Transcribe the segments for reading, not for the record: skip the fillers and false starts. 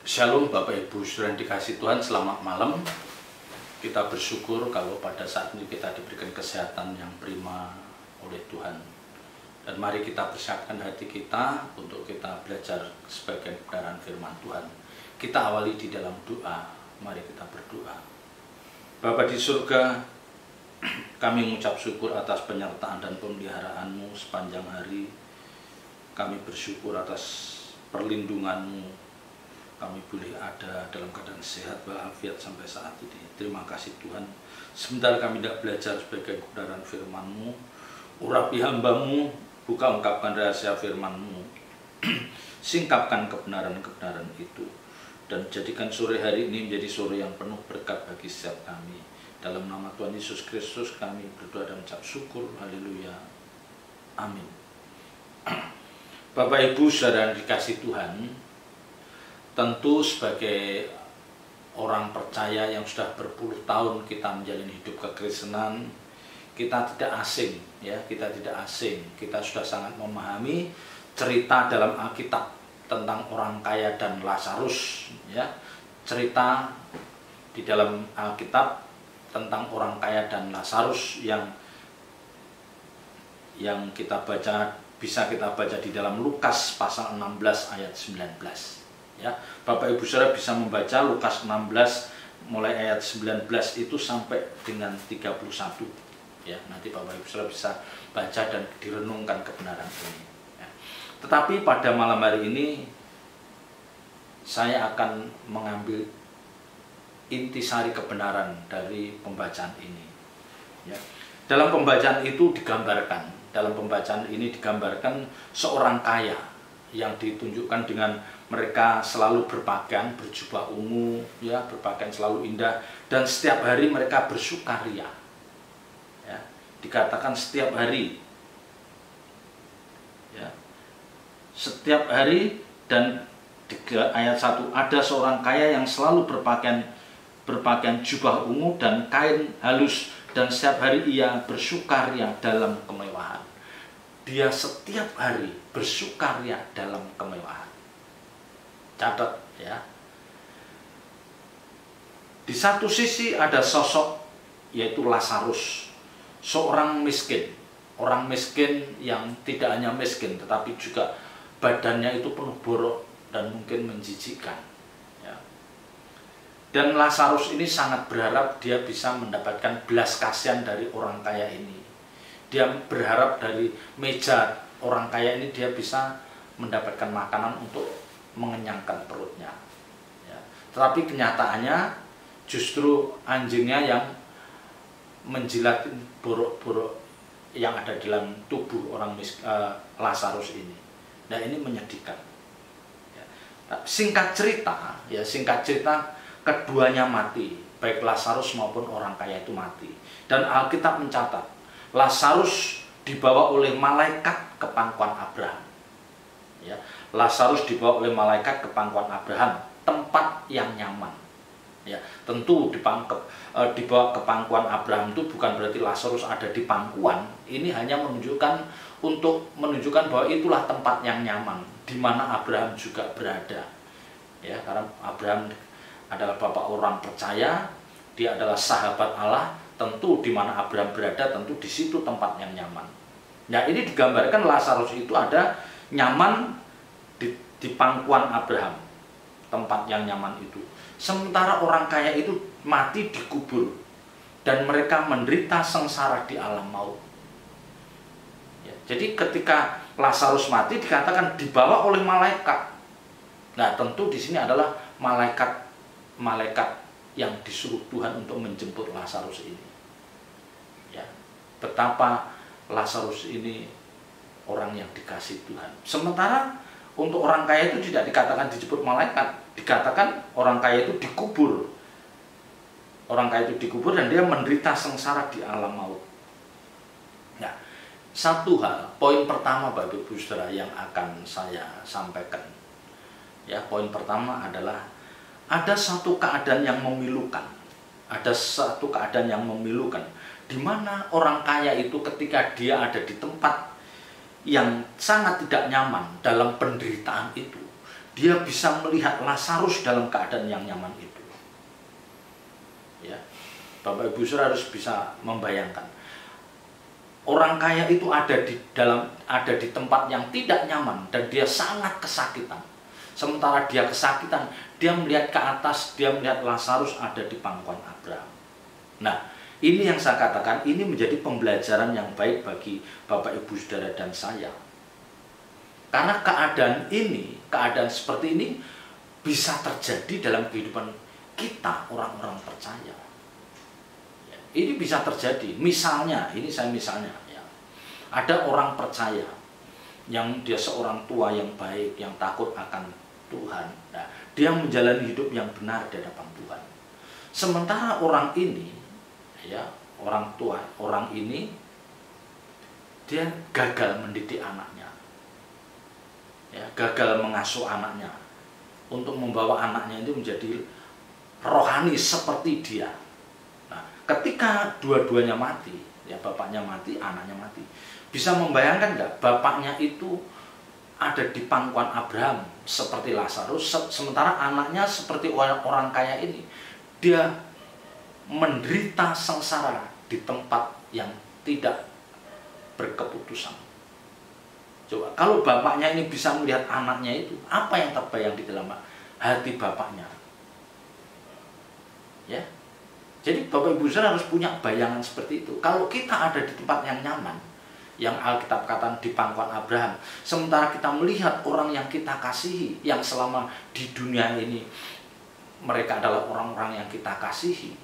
Shalom Bapak Ibu Saudara yang dikasihi Tuhan, selamat malam. Kita bersyukur kalau pada saat ini kita diberikan kesehatan yang prima oleh Tuhan. Dan mari kita persiapkan hati kita untuk kita belajar sebagian kebenaran firman Tuhan. Kita awali di dalam doa. Mari kita berdoa. Bapa di surga, kami mengucap syukur atas penyertaan dan pemeliharaan-Mu sepanjang hari. Kami bersyukur atas perlindungan-Mu. Kami boleh ada dalam keadaan sehat walafiat sampai saat ini. Terima kasih Tuhan. Sebentar kami tidak belajar sebagai kebenaran firman-Mu. Urapi hamba-Mu, buka ungkapkan rahasia firman-Mu. Singkapkan kebenaran-kebenaran itu. Dan jadikan sore hari ini menjadi sore yang penuh berkat bagi setiap kami. Dalam nama Tuhan Yesus Kristus kami berdoa dan mengucap syukur. Haleluya. Amin. Bapak Ibu Saudara yang dikasihi Tuhan, tentu sebagai orang percaya yang sudah berpuluh tahun kita menjalani hidup kekristenan, kita tidak asing, ya, kita tidak asing. Kita sudah sangat memahami cerita dalam Alkitab tentang orang kaya dan Lazarus, ya. Cerita di dalam Alkitab tentang orang kaya dan Lazarus yang kita baca, bisa kita baca di dalam Lukas pasal 16 ayat 19. Ya, Bapak Ibu Saudara bisa membaca Lukas 16 mulai ayat 19 itu sampai dengan 31. Ya, nanti Bapak Ibu Saudara bisa baca dan direnungkan kebenaran ini. Ya. Tetapi pada malam hari ini saya akan mengambil intisari kebenaran dari pembacaan ini. Ya. Dalam pembacaan itu digambarkan, seorang kaya yang ditunjukkan dengan mereka selalu berpakaian berjubah ungu, ya, berpakaian selalu indah, dan setiap hari mereka bersukaria. Ya, dikatakan setiap hari, ya, setiap hari. Dan di ayat 1 ada seorang kaya yang selalu berpakaian jubah ungu dan kain halus, dan setiap hari ia bersukaria dalam kemewahan. Dia setiap hari bersukaria dalam kemewahan. Catat, ya. Di satu sisi ada sosok yaitu Lazarus, seorang miskin, orang miskin yang tidak hanya miskin tetapi juga badannya itu penuh borok dan mungkin menjijikkan, ya. Dan Lazarus ini sangat berharap dia bisa mendapatkan belas kasihan dari orang kaya ini. Dia berharap dari meja orang kaya ini dia bisa mendapatkan makanan untuk mengenyangkan perutnya, ya. Tetapi kenyataannya justru anjingnya yang menjilat borok-borok yang ada di dalam tubuh Lazarus ini. Nah, ini menyedihkan, ya. Singkat cerita keduanya mati, baik Lazarus maupun orang kaya itu mati. Dan Alkitab mencatat Lazarus dibawa oleh malaikat ke pangkuan Abraham. Ya, Lazarus dibawa oleh malaikat ke pangkuan Abraham, tempat yang nyaman. Ya, tentu dibawa ke pangkuan Abraham itu bukan berarti Lazarus ada di pangkuan. Ini hanya menunjukkan bahwa itulah tempat yang nyaman di mana Abraham juga berada. Ya, karena Abraham adalah bapak orang percaya, dia adalah sahabat Allah. Tentu di mana Abraham berada, tentu di situ tempat yang nyaman. Nah, ini digambarkan Lazarus itu ada nyaman di pangkuan Abraham, tempat yang nyaman itu. Sementara orang kaya itu mati dikubur dan mereka menderita sengsara di alam maut. Ya, jadi ketika Lazarus mati dikatakan dibawa oleh malaikat. Nah, tentu di sini adalah malaikat yang disuruh Tuhan untuk menjemput Lazarus ini. Ya, betapa Lazarus ini orang yang dikasihi Tuhan. Sementara untuk orang kaya itu tidak dikatakan dijemput malaikat, dikatakan orang kaya itu dikubur. Orang kaya itu dikubur dan dia menderita sengsara di alam maut. Nah, satu hal, poin pertama Bapak Ibu Saudara yang akan saya sampaikan. Ya, poin pertama adalah ada satu keadaan yang memilukan. Di mana orang kaya itu ketika dia ada di tempat yang sangat tidak nyaman dalam penderitaan itu, dia bisa melihat Lazarus dalam keadaan yang nyaman itu. Ya, Bapak Ibu Saudara harus bisa membayangkan. Orang kaya itu ada di tempat yang tidak nyaman dan dia sangat kesakitan. Sementara dia kesakitan, dia melihat ke atas, dia melihat Lazarus ada di pangkuan Abraham. Nah, ini yang saya katakan, ini menjadi pembelajaran yang baik bagi Bapak Ibu Saudara dan saya. Karena keadaan seperti ini bisa terjadi dalam kehidupan kita orang-orang percaya. Ini bisa terjadi. Misalnya, ya. Ada orang percaya yang dia seorang tua yang baik, yang takut akan Tuhan. Nah, dia menjalani hidup yang benar di hadapan Tuhan. Sementara orang ini, ya, orang tua, orang ini dia gagal mendidik anaknya. Ya, gagal mengasuh anaknya untuk membawa anaknya itu menjadi rohani seperti dia. Ketika dua-duanya mati, ya bapaknya mati, anaknya mati, bisa membayangkan nggak bapaknya itu ada di pangkuan Abraham seperti Lazarus, sementara anaknya seperti orang kaya ini, dia menderita sengsara di tempat yang tidak berkeputusan. Coba, kalau bapaknya ini bisa melihat anaknya itu, apa yang terbayang di dalam hati bapaknya? Ya. Jadi Bapak Ibu Saudara harus punya bayangan seperti itu. Kalau kita ada di tempat yang nyaman, yang Alkitab katakan di pangkuan Abraham, sementara kita melihat orang yang kita kasihi, yang selama di dunia ini mereka adalah orang-orang yang kita kasihi.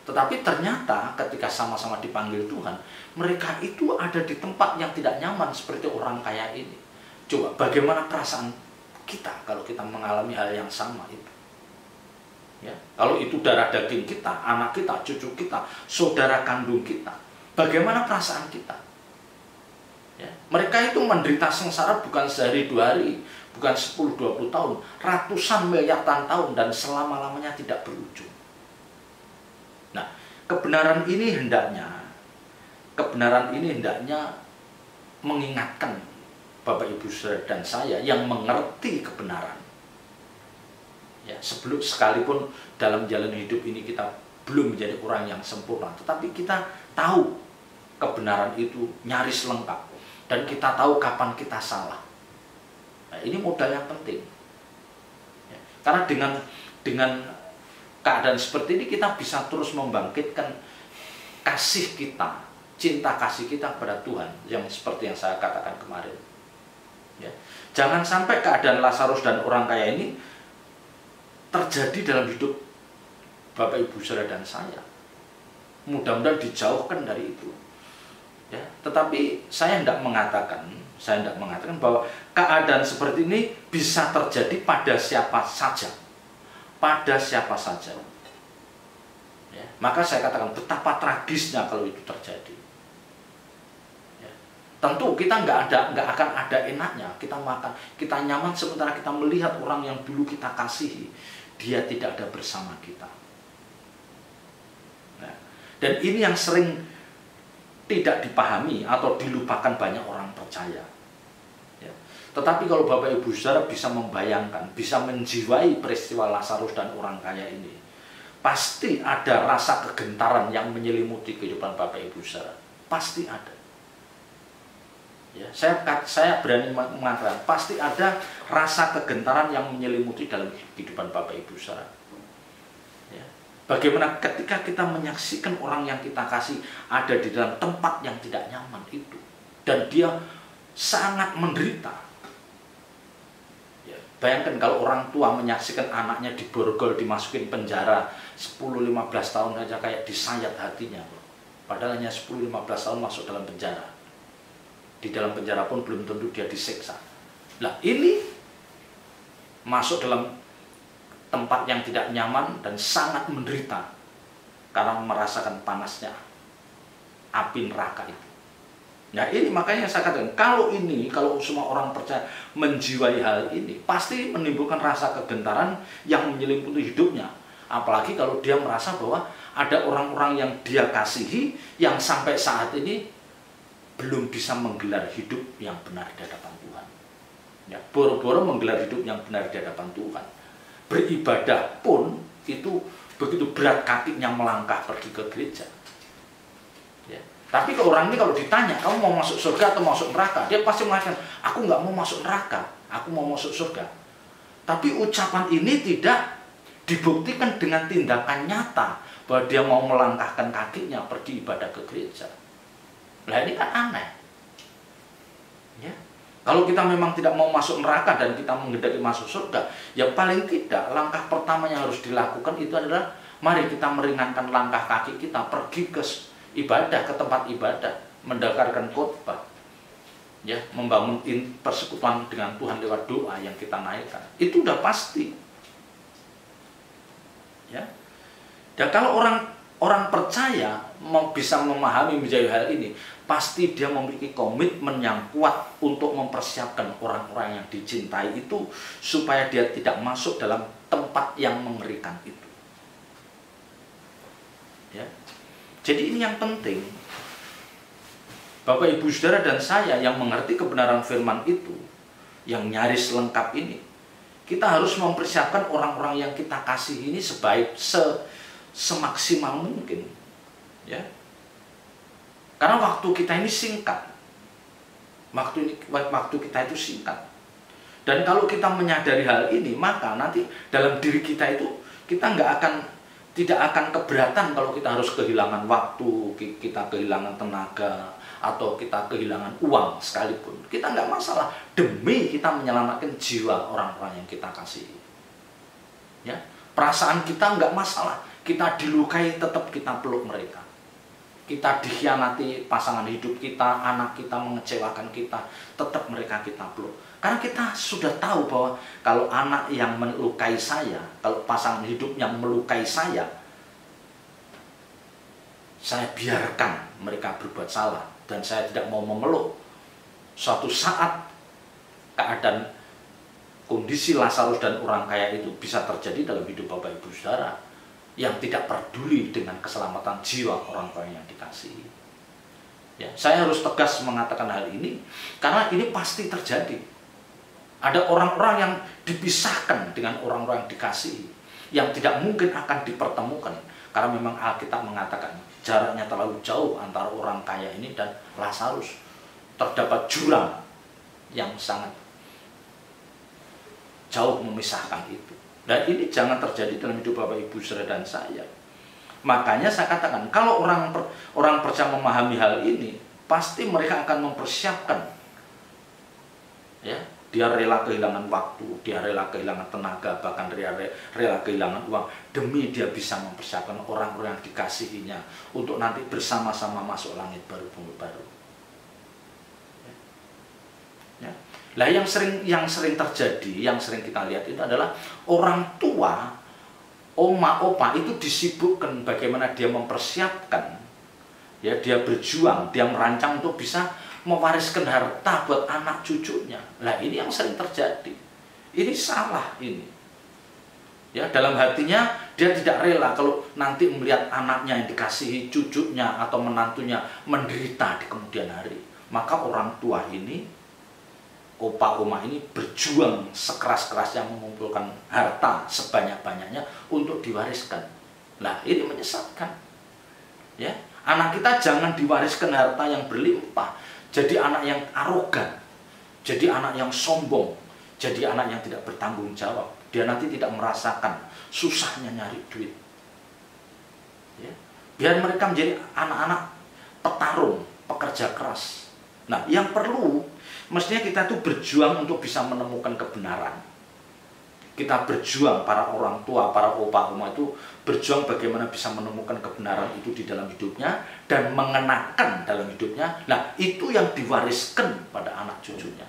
Tetapi ternyata ketika sama-sama dipanggil Tuhan, mereka itu ada di tempat yang tidak nyaman seperti orang kaya ini. Coba bagaimana perasaan kita kalau kita mengalami hal yang sama itu? Ya, kalau itu darah daging kita, anak kita, cucu kita, saudara kandung kita, bagaimana perasaan kita? Ya, mereka itu menderita sengsara bukan sehari dua hari, bukan 10-20 tahun, ratusan miliaran tahun dan selama-lamanya tidak berujung. Nah, kebenaran ini hendaknya mengingatkan Bapak Ibu Saudara dan saya yang mengerti kebenaran. Ya, sekalipun dalam jalan hidup ini kita belum menjadi orang yang sempurna, tetapi kita tahu kebenaran itu nyaris lengkap dan kita tahu kapan kita salah. Nah, ini modal yang penting. Ya, karena dengan keadaan seperti ini kita bisa terus membangkitkan kasih kita, cinta kasih kita kepada Tuhan, yang seperti yang saya katakan kemarin. Ya, jangan sampai keadaan Lazarus dan orang kaya ini terjadi dalam hidup Bapak Ibu Saudara dan saya. Mudah-mudahan dijauhkan dari itu. Ya, tetapi saya tidak mengatakan bahwa keadaan seperti ini bisa terjadi pada siapa saja. Pada siapa saja. Ya, maka saya katakan betapa tragisnya kalau itu terjadi. Ya, tentu kita nggak akan ada enaknya. Kita makan, kita nyaman sementara kita melihat orang yang dulu kita kasihi, dia tidak ada bersama kita. Nah, dan ini yang sering tidak dipahami atau dilupakan banyak orang percaya. Ya. Tetapi kalau Bapak Ibu Saudara bisa membayangkan, bisa menjiwai peristiwa Lazarus dan orang kaya ini, pasti ada rasa kegentaran yang menyelimuti kehidupan Bapak Ibu Saudara. Pasti ada. Ya, saya berani mengatakan pasti ada rasa kegentaran yang menyelimuti dalam kehidupan Bapak Ibu Saudara. Ya. Bagaimana ketika kita menyaksikan orang yang kita kasih ada di dalam tempat yang tidak nyaman itu, dan dia sangat menderita. Ya, bayangkan kalau orang tua menyaksikan anaknya diborgol, dimasukin penjara 10-15 tahun saja kayak disayat hatinya. Padahal hanya 10-15 tahun masuk dalam penjara. Di dalam penjara pun belum tentu dia disiksa. Nah, ini masuk dalam tempat yang tidak nyaman dan sangat menderita karena merasakan panasnya api neraka itu. Nah, ini makanya saya katakan, kalau semua orang percaya menjiwai hal ini, pasti menimbulkan rasa kegentaran yang menyelimuti hidupnya. Apalagi kalau dia merasa bahwa ada orang-orang yang dia kasihi yang sampai saat ini belum bisa menggelar hidup yang benar di hadapan Tuhan. Ya, boro-boro menggelar hidup yang benar di hadapan Tuhan. Beribadah pun itu begitu berat kakinya melangkah pergi ke gereja. Ya. Tapi ke orang ini kalau ditanya, kamu mau masuk surga atau masuk neraka? Dia pasti mengatakan, aku nggak mau masuk neraka, aku mau masuk surga. Tapi ucapan ini tidak dibuktikan dengan tindakan nyata bahwa dia mau melangkahkan kakinya pergi ibadah ke gereja. Nah ini kan aneh. Ya. Kalau kita memang tidak mau masuk neraka dan kita menghendaki masuk surga, ya paling tidak langkah pertama yang harus dilakukan itu adalah mari kita meringankan langkah kaki kita pergi ke ibadah, ke tempat ibadah, mendengarkan khotbah, ya, membangun persekutuan dengan Tuhan lewat doa yang kita naikkan. Itu udah pasti. Ya. Dan kalau orang percaya bisa memahami menjadi hal ini, pasti dia memiliki komitmen yang kuat untuk mempersiapkan orang-orang yang dicintai itu supaya dia tidak masuk dalam tempat yang mengerikan itu. Ya. Jadi ini yang penting. Bapak, Ibu, Saudara, dan saya yang mengerti kebenaran firman itu, yang nyaris lengkap ini, kita harus mempersiapkan orang-orang yang kita kasih ini semaksimal mungkin. Ya. Karena waktu kita ini singkat. Waktu kita itu singkat. Dan kalau kita menyadari hal ini, maka nanti dalam diri kita itu kita tidak akan keberatan kalau kita harus kehilangan waktu, kita kehilangan tenaga, atau kita kehilangan uang sekalipun. Kita nggak masalah demi kita menyelamatkan jiwa orang-orang yang kita kasihi. Ya, perasaan kita nggak masalah. Kita dilukai tetap kita peluk mereka. Kita dikhianati pasangan hidup kita, anak kita mengecewakan kita, tetap mereka kita peluk. Karena kita sudah tahu bahwa kalau anak yang melukai saya, kalau pasangan hidup yang melukai saya biarkan mereka berbuat salah dan saya tidak mau memeluk. Suatu saat keadaan kondisi Lazarus dan orang kaya itu bisa terjadi dalam hidup Bapak, Ibu, Saudara yang tidak peduli dengan keselamatan jiwa orang-orang yang dikasihi. Ya, saya harus tegas mengatakan hal ini karena ini pasti terjadi. Ada orang-orang yang dipisahkan dengan orang-orang yang dikasihi, yang tidak mungkin akan dipertemukan karena memang Alkitab mengatakan jaraknya terlalu jauh antara orang kaya ini dan Lazarus. Terdapat jurang yang sangat jauh memisahkan itu. Dan ini jangan terjadi dalam hidup Bapak, Ibu, Saudara, dan saya. Makanya saya katakan, kalau orang percaya memahami hal ini, pasti mereka akan mempersiapkan. Ya, dia rela kehilangan waktu, dia rela kehilangan tenaga, bahkan rela kehilangan uang demi dia bisa mempersiapkan orang-orang yang dikasihinya untuk nanti bersama-sama masuk langit baru, bumi baru. Ya. Lah yang sering terjadi, yang sering kita lihat itu adalah orang tua, oma, opa itu disibukkan bagaimana dia mempersiapkan, ya, dia berjuang, dia merancang untuk bisa mewariskan harta buat anak cucunya. Lah ini yang sering terjadi. Ini salah ini. Ya, dalam hatinya dia tidak rela kalau nanti melihat anaknya yang dikasihi, cucunya atau menantunya menderita di kemudian hari. Maka orang tua ini, opa oma ini berjuang sekeras-kerasnya mengumpulkan harta sebanyak-banyaknya untuk diwariskan. Nah, ini menyesatkan. Ya, anak kita jangan diwariskan harta yang berlimpah, jadi anak yang arogan, jadi anak yang sombong, jadi anak yang tidak bertanggung jawab. Dia nanti tidak merasakan susahnya nyari duit. Ya, biar mereka menjadi anak-anak petarung, pekerja keras. Nah, yang perlu mestinya kita tuh berjuang untuk bisa menemukan kebenaran. Kita berjuang, para orang tua, para opa, oma itu berjuang bagaimana bisa menemukan kebenaran itu di dalam hidupnya dan mengenakan dalam hidupnya. Nah, itu yang diwariskan pada anak cucunya.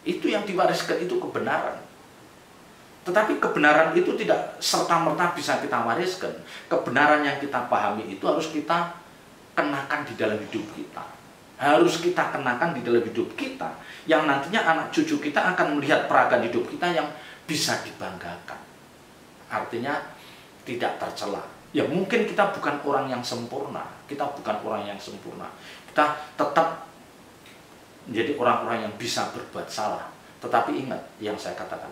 Itu yang diwariskan, itu kebenaran. Tetapi kebenaran itu tidak serta-merta bisa kita wariskan. Kebenaran yang kita pahami itu harus kita kenakan di dalam hidup kita. Harus kita kenakan di dalam hidup kita, yang nantinya anak cucu kita akan melihat peragam hidup kita yang bisa dibanggakan. Artinya tidak tercela. Ya mungkin kita bukan orang yang sempurna, kita bukan orang yang sempurna. Kita tetap menjadi orang-orang yang bisa berbuat salah. Tetapi ingat yang saya katakan,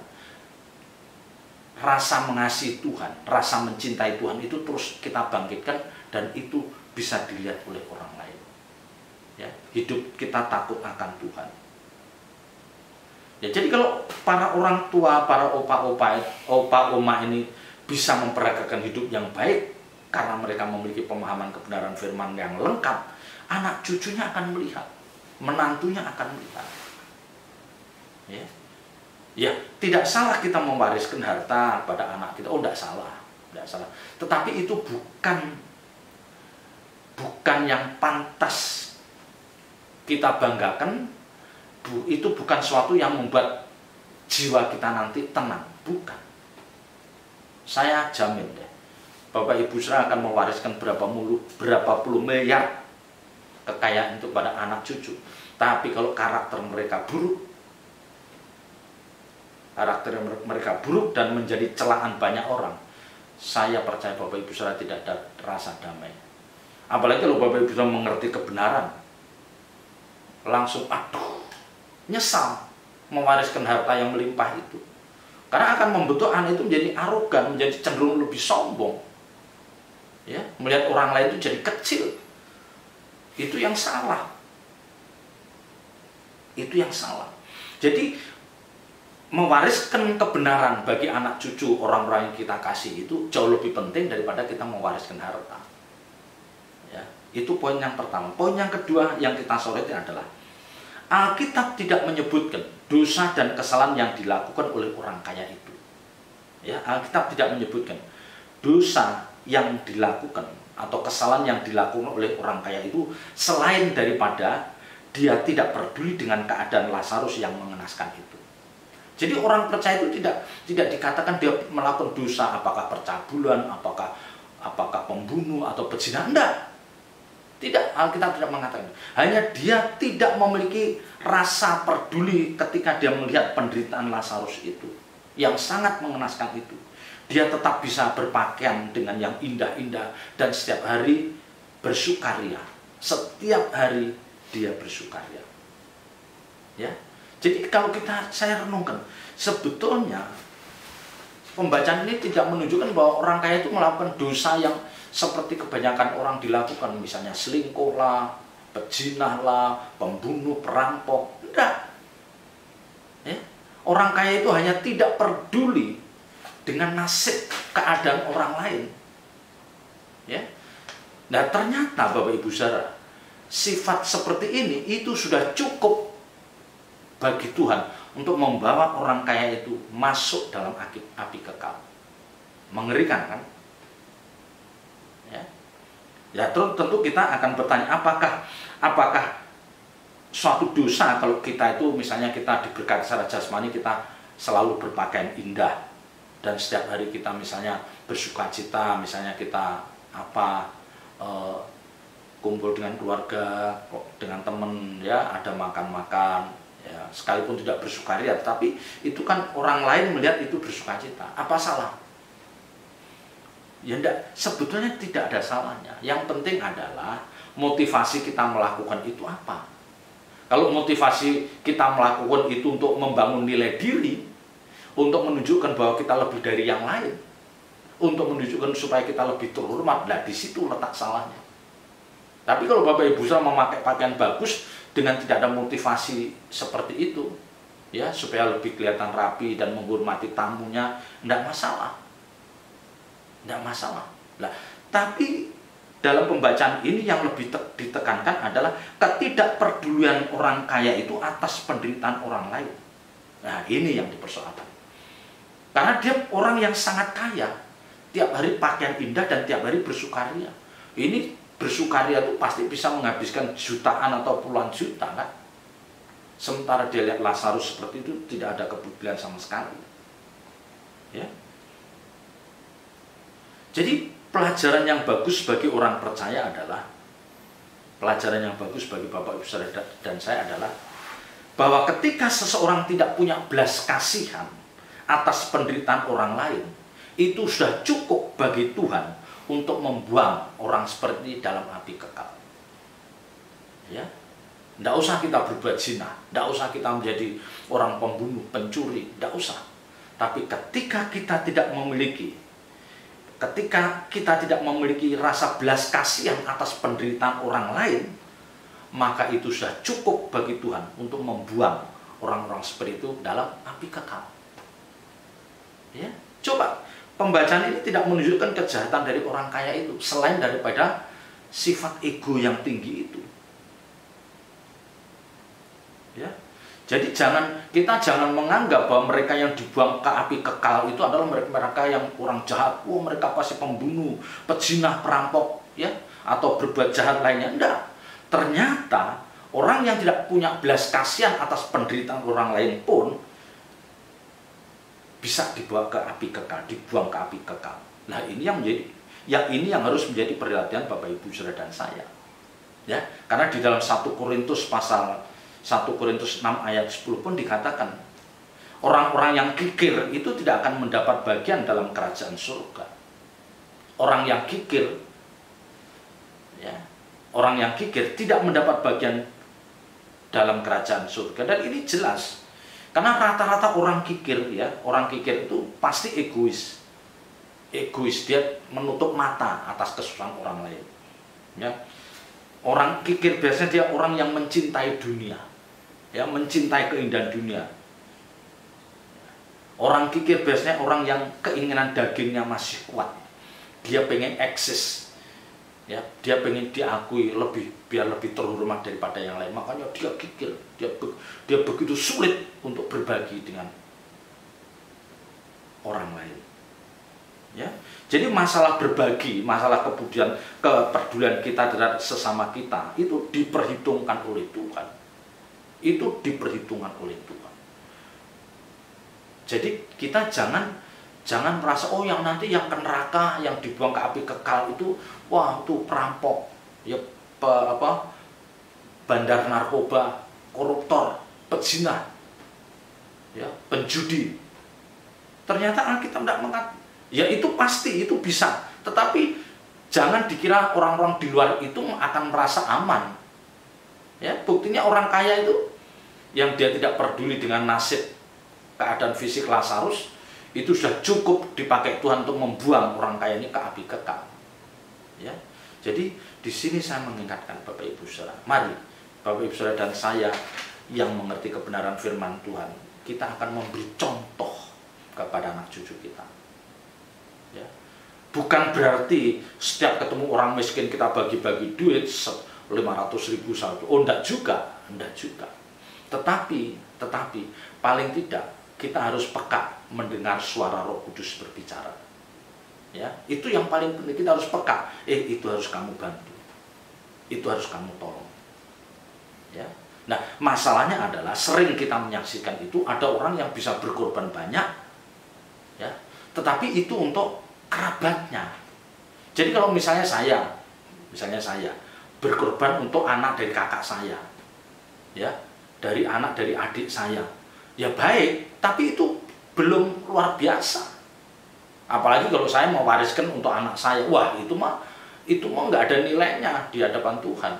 rasa mengasihi Tuhan, rasa mencintai Tuhan itu terus kita bangkitkan, dan itu bisa dilihat oleh orang lain. Ya, hidup kita takut akan Tuhan. Ya, jadi kalau para orang tua, para opa-oma ini bisa memperagakan hidup yang baik karena mereka memiliki pemahaman kebenaran firman yang lengkap, anak cucunya akan melihat, menantunya akan melihat. Ya. Ya, tidak salah kita mewariskan harta pada anak kita. Oh, tidak salah, tidak salah. Tetapi itu bukan yang pantas kita banggakan. Itu bukan suatu yang membuat jiwa kita nanti tenang, bukan. Saya jamin deh, Bapak Ibu saudara akan mewariskan berapa puluh miliar kekayaan itu pada anak cucu. Tapi kalau karakter mereka buruk dan menjadi celaan banyak orang, saya percaya Bapak Ibu saudara tidak ada rasa damai. Apalagi kalau Bapak Ibu saudara mengerti kebenaran, langsung nyesal mewariskan harta yang melimpah itu. Karena akan membentuk anak itu menjadi arogan, menjadi cenderung lebih sombong. Ya, melihat orang lain itu jadi kecil. Itu yang salah. Itu yang salah. Jadi mewariskan kebenaran bagi anak cucu orang-orang yang kita kasih itu jauh lebih penting daripada kita mewariskan harta. Ya, itu poin yang pertama. Poin yang kedua yang kita soroti adalah Alkitab tidak menyebutkan dosa dan kesalahan yang dilakukan oleh orang kaya itu. Ya, Alkitab tidak menyebutkan dosa yang dilakukan atau kesalahan yang dilakukan oleh orang kaya itu selain daripada dia tidak peduli dengan keadaan Lazarus yang mengenaskan itu. Jadi orang percaya itu tidak dikatakan dia melakukan dosa, apakah percabulan, apakah pembunuh atau pezina, enggak. Tidak, Alkitab tidak mengatakan. Hanya dia tidak memiliki rasa peduli ketika dia melihat penderitaan Lazarus itu, yang sangat mengenaskan itu. Dia tetap bisa berpakaian dengan yang indah-indah dan setiap hari bersukaria. Setiap hari dia bersukaria. Ya. Jadi kalau saya renungkan, sebetulnya pembacaan ini tidak menunjukkan bahwa orang kaya itu melakukan dosa yang seperti kebanyakan orang dilakukan, misalnya selingkuh lah, pezina lah, pembunuh, perampok. Enggak. Ya. Orang kaya itu hanya tidak peduli dengan nasib keadaan orang lain. Ya. Nah, ternyata Bapak Ibu saudara, sifat seperti ini itu sudah cukup bagi Tuhan untuk membawa orang kaya itu masuk dalam api kekal. Mengerikan kan? Ya, tentu kita akan bertanya, apakah suatu dosa kalau kita itu misalnya kita diberkati secara jasmani, kita selalu berpakaian indah dan setiap hari kita misalnya bersukacita, misalnya kita kumpul dengan keluarga, dengan teman, ya ada makan-makan, ya sekalipun tidak bersukaria, tapi itu kan orang lain melihat itu bersukacita. Apa salah? Ya enggak, sebetulnya tidak ada salahnya. Yang penting adalah motivasi kita melakukan itu apa. Kalau motivasi kita melakukan itu untuk membangun nilai diri, untuk menunjukkan bahwa kita lebih dari yang lain, untuk menunjukkan supaya kita lebih terhormat, nah di situ letak salahnya. Tapi kalau Bapak Ibu saudara memakai pakaian bagus dengan tidak ada motivasi seperti itu, ya supaya lebih kelihatan rapi dan menghormati tamunya, enggak masalah. Tidak masalah. Nah, tapi dalam pembacaan ini yang lebih ditekankan adalah ketidakpedulian orang kaya itu atas penderitaan orang lain. Nah, ini yang dipersoalkan. Karena dia orang yang sangat kaya, tiap hari pakaian indah dan tiap hari bersukaria. Ini bersukaria itu pasti bisa menghabiskan jutaan atau puluhan juta, kan? Sementara dia lihat Lazarus seperti itu, tidak ada kepedulian sama sekali. Ya. Jadi pelajaran yang bagus bagi orang percaya adalah, pelajaran yang bagus bagi Bapak Ibu saudara dan saya adalah bahwa ketika seseorang tidak punya belas kasihan atas penderitaan orang lain, itu sudah cukup bagi Tuhan untuk membuang orang seperti dalam api kekal. Ya. Tidak usah kita berbuat zina, tidak usah kita menjadi orang pembunuh, pencuri, tidak usah. Tapi ketika kita tidak memiliki rasa belas kasihan atas penderitaan orang lain, maka itu sudah cukup bagi Tuhan untuk membuang orang-orang seperti itu dalam api kekal. Ya, coba pembacaan ini tidak menunjukkan kejahatan dari orang kaya itu, selain daripada sifat ego yang tinggi itu. Ya, jadi kita jangan menganggap bahwa mereka yang dibuang ke api kekal itu adalah mereka yang orang jahat. Mereka pasti pembunuh, pezina, perampok, ya, atau berbuat jahat lainnya. Enggak. Ternyata orang yang tidak punya belas kasihan atas penderitaan orang lain pun bisa dibawa ke api kekal, dibuang ke api kekal. Nah, ini yang harus menjadi perhatian Bapak Ibu Saudara dan saya. Ya, karena di dalam 1 Korintus 6 ayat 10 pun dikatakan orang-orang yang kikir itu tidak akan mendapat bagian dalam kerajaan surga. Orang yang kikir, ya, orang yang kikir tidak mendapat bagian dalam kerajaan surga. Dan ini jelas. Karena rata-rata orang kikir, ya, orang kikir itu pasti egois. Egois, dia menutup mata atas kesusahan orang lain. Ya. Orang kikir biasanya dia orang yang mencintai dunia, ya, mencintai keindahan dunia. Orang kikir biasanya orang yang keinginan dagingnya masih kuat. Dia pengen eksis, ya, dia pengen diakui biar lebih terhormat daripada yang lain. Makanya dia kikir, dia begitu sulit untuk berbagi dengan orang lain. Ya, jadi masalah berbagi, masalah kepedulian kita terhadap sesama kita itu diperhitungkan oleh Tuhan. Itu diperhitungkan oleh Tuhan. Jadi kita jangan merasa yang nanti yang ke neraka, yang dibuang ke api kekal itu, wah, itu perampok, ya, bandar narkoba, koruptor, pezina, ya, penjudi. Ternyata Alkitab tidak mengatakan, ya itu pasti, itu bisa. Tetapi jangan dikira orang-orang di luar itu akan merasa aman. Ya, buktinya orang kaya itu yang dia tidak peduli dengan nasib keadaan fisik Lazarus, itu sudah cukup dipakai Tuhan untuk membuang orang kaya ini ke api kekal. Ya. Jadi di sini saya mengingatkan Bapak Ibu Saudara, mari Bapak Ibu Saudara dan saya yang mengerti kebenaran firman Tuhan, kita akan memberi contoh kepada anak cucu kita. Ya. Bukan berarti setiap ketemu orang miskin kita bagi-bagi duit 500.000 satu. Oh, enggak juga. Tetapi paling tidak kita harus peka mendengar suara Roh Kudus berbicara. Ya, itu yang paling penting, kita harus peka. Itu harus kamu bantu. Itu harus kamu tolong. Ya. Nah, masalahnya adalah sering kita menyaksikan itu ada orang yang bisa berkorban banyak, ya, tetapi itu untuk kerabatnya. Jadi kalau misalnya saya berkorban untuk anak dari kakak saya, ya, dari anak dari adik saya, ya baik, tapi itu belum luar biasa. Apalagi kalau saya mau wariskan untuk anak saya, wah, itu mah nggak ada nilainya di hadapan Tuhan.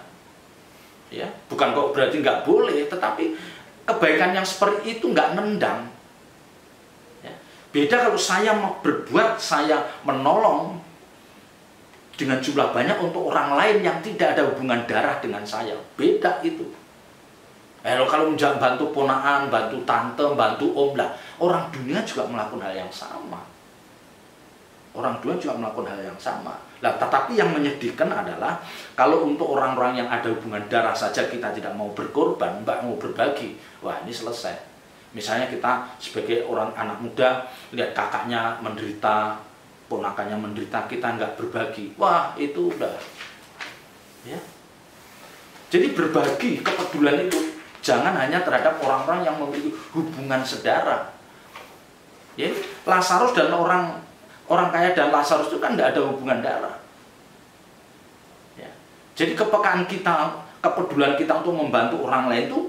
Ya, bukan kok berarti nggak boleh, tetapi kebaikan yang seperti itu nggak nendang. Ya. Beda kalau saya mau berbuat, saya menolong dengan jumlah banyak untuk orang lain yang tidak ada hubungan darah dengan saya. Beda itu. Kalau bantu ponaan, bantu tante, bantu om lah, orang dunia juga melakukan hal yang sama. Nah, tetapi yang menyedihkan adalah kalau untuk orang-orang yang ada hubungan darah saja kita tidak mau berkorban, mau berbagi, wah, ini selesai. Misalnya kita sebagai orang anak muda lihat kakaknya menderita, ponakannya menderita, kita nggak berbagi, wah, itu udah. Ya. Jadi berbagi, kepedulian itu jangan hanya terhadap orang-orang yang memiliki hubungan saudara. Ya, Lazarus dan orang kaya dan Lazarus itu kan tidak ada hubungan darah. Ya. Jadi kepekaan kita, kepedulian kita untuk membantu orang lain itu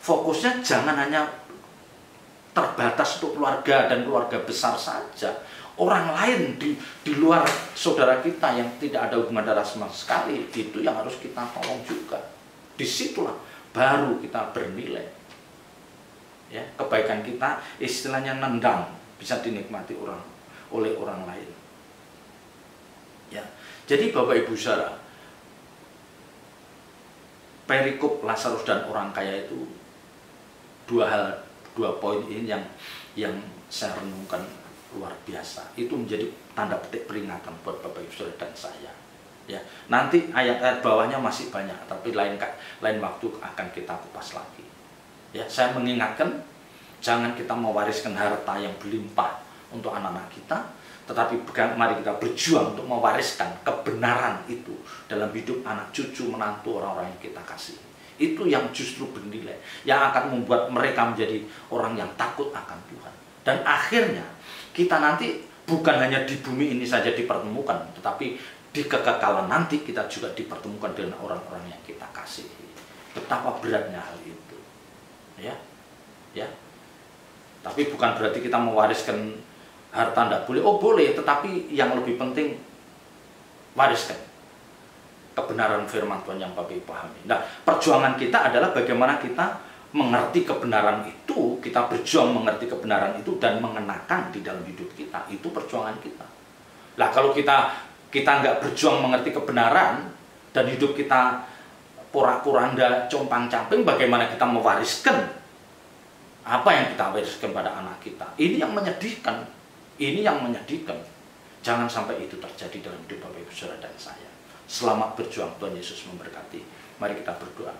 fokusnya jangan hanya terbatas untuk keluarga dan keluarga besar saja. Orang lain di luar saudara kita yang tidak ada hubungan darah sama sekali, itu yang harus kita tolong juga. Disitulah baru kita bernilai. Ya, kebaikan kita istilahnya nendang, bisa dinikmati oleh orang lain. Ya, jadi Bapak Ibu Saudara, perikop Lazarus dan orang kaya itu dua poin ini yang saya renungkan luar biasa. Itu menjadi tanda petik peringatan buat Bapak Ibu Saudara dan saya. Ya, nanti ayat-ayat bawahnya masih banyak, tapi lain waktu akan kita kupas lagi. Ya, saya mengingatkan, jangan kita mewariskan harta yang berlimpah untuk anak-anak kita, tetapi mari kita berjuang untuk mewariskan kebenaran itu dalam hidup anak cucu menantu orang-orang yang kita kasih. Itu yang justru bernilai, yang akan membuat mereka menjadi orang yang takut akan Tuhan. Dan akhirnya kita nanti bukan hanya di bumi ini saja dipertemukan, tetapi di kekekalan nanti kita juga dipertemukan dengan orang-orang yang kita kasihi. Betapa beratnya hal itu. Ya. Tapi bukan berarti kita mewariskan harta, tidak boleh. Oh boleh, tetapi yang lebih penting wariskan kebenaran firman Tuhan yang Bapak Ibu pahami. Nah, perjuangan kita adalah bagaimana kita mengerti kebenaran itu, kita berjuang mengerti kebenaran itu dan mengenakan di dalam hidup kita. Itu perjuangan kita. Nah, kalau kita nggak berjuang mengerti kebenaran dan hidup kita porak-poranda, compang-camping, bagaimana kita mewariskan apa yang kita wariskan pada anak kita? Ini yang menyedihkan. Ini yang menyedihkan. Jangan sampai itu terjadi dalam hidup Bapak Ibu Saudara dan saya. Selamat berjuang, Tuhan Yesus memberkati. Mari kita berdoa.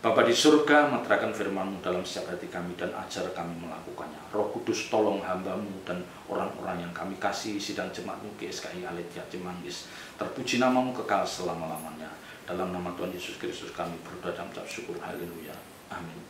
Bapa di surga, meterangkan firman-Mu dalam setiap hati kami dan ajar kami melakukannya. Roh Kudus, tolong hamba-Mu dan orang-orang yang kami kasih, sidang jemaat-Mu GSKI Aletia Cimanggis. Terpuji nama-Mu kekal selama-lamanya. Dalam nama Tuhan Yesus Kristus kami berdoa dan mengucap syukur. Haleluya. Amin.